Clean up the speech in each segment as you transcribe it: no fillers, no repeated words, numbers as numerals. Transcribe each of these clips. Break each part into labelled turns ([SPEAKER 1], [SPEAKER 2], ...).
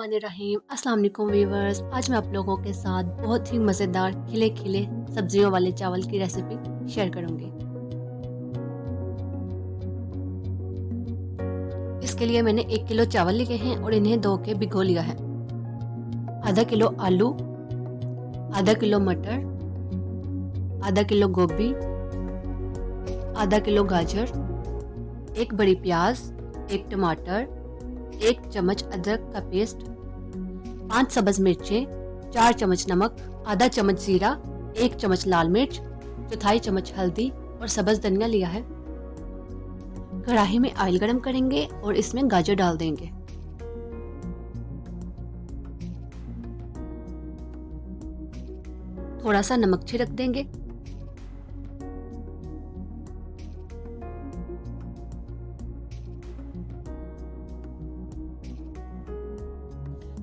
[SPEAKER 1] बिस्मिल्लाहिर्रहमानिर्रहीम। अस्सलाम वालेकुम व्यूअर्स। आज मैं आप लोगों के साथ बहुत ही मज़ेदार खिले खिले सब्जियों वाले चावल की रेसिपी शेयर करूंगी। इसके लिए मैंने 1 किलो चावल लिए हैं और इन्हें धो के भिगो लिया है। आधा किलो आलू, आधा किलो मटर, आधा किलो गोभी, आधा किलो गाजर, एक बड़ी प्याज, एक टमाटर, 1 चम्मच अदरक का पेस्ट, 5 सब्ज मिर्चें, 4 चम्मच नमक, आधा चम्मच जीरा, 1 चम्मच लाल मिर्च, चौथाई चम्मच हल्दी और सब्ज धनिया लिया है। कढ़ाई में ऑयल गरम करेंगे और इसमें गाजर डाल देंगे। थोड़ा सा नमक छिड़क देंगे।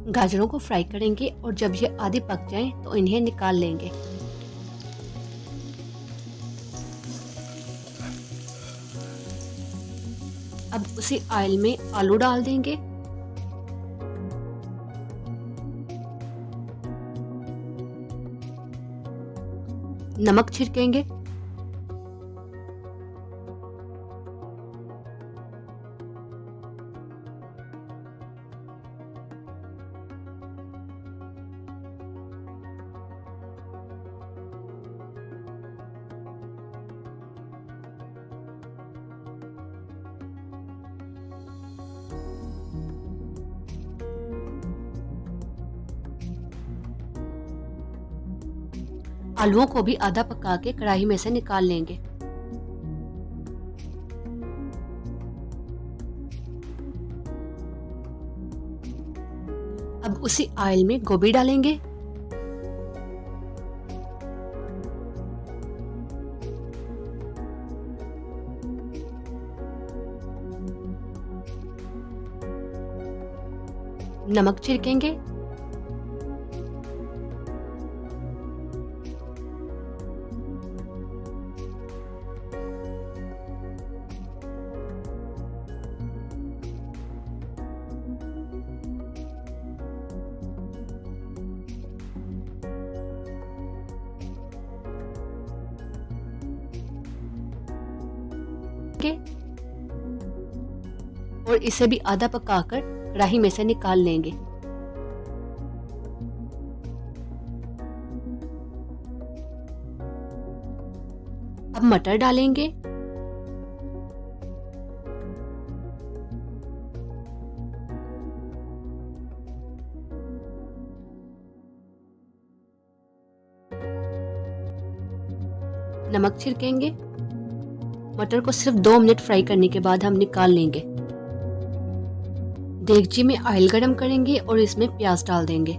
[SPEAKER 1] गाजरों को फ्राई करेंगे और जब ये आधी पक जाएं तो इन्हें निकाल लेंगे। अब उसी ऑयल में आलू डाल देंगे। नमक छिड़केंगे। आलूओं को भी आधा पका के कढ़ाई में से निकाल लेंगे। अब उसी ऑयल में गोभी डालेंगे। नमक छिड़केंगे। और इसे भी आधा पकाकर कढ़ाई में से निकाल लेंगे। अब मटर डालेंगे। नमक छिड़केंगे। मटर को सिर्फ 2 मिनट फ्राई करने के बाद हम निकाल लेंगे। देगची में ऑयल गरम करेंगे और इसमें प्याज डाल देंगे।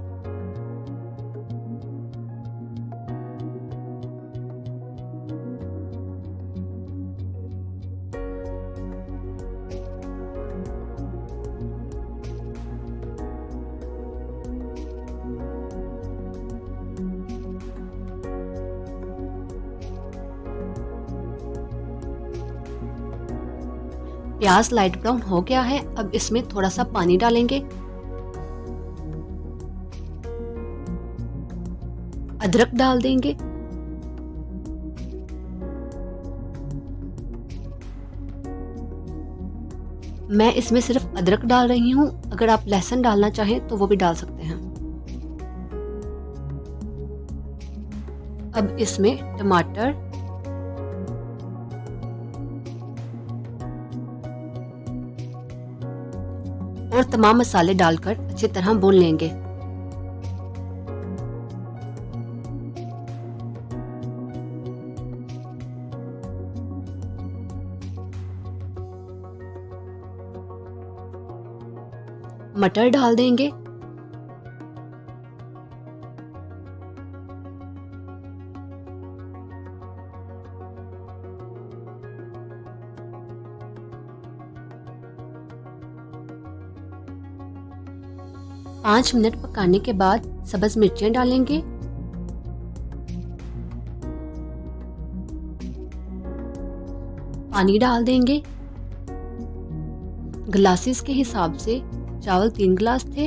[SPEAKER 1] प्याज लाइट ब्राउन हो गया है। अब इसमें थोड़ा सा पानी डालेंगे। अदरक डाल देंगे। मैं इसमें सिर्फ अदरक डाल रही हूँ, अगर आप लहसुन डालना चाहें तो वो भी डाल सकते हैं। अब इसमें टमाटर, और तमाम मसाले डालकर अच्छी तरह भून लेंगे। मटर डाल देंगे। पाँच मिनट पकाने के बाद सब्ज मिर्चें डालेंगे। पानी डाल देंगे। ग्लासेस के हिसाब से चावल 3 गिलास थे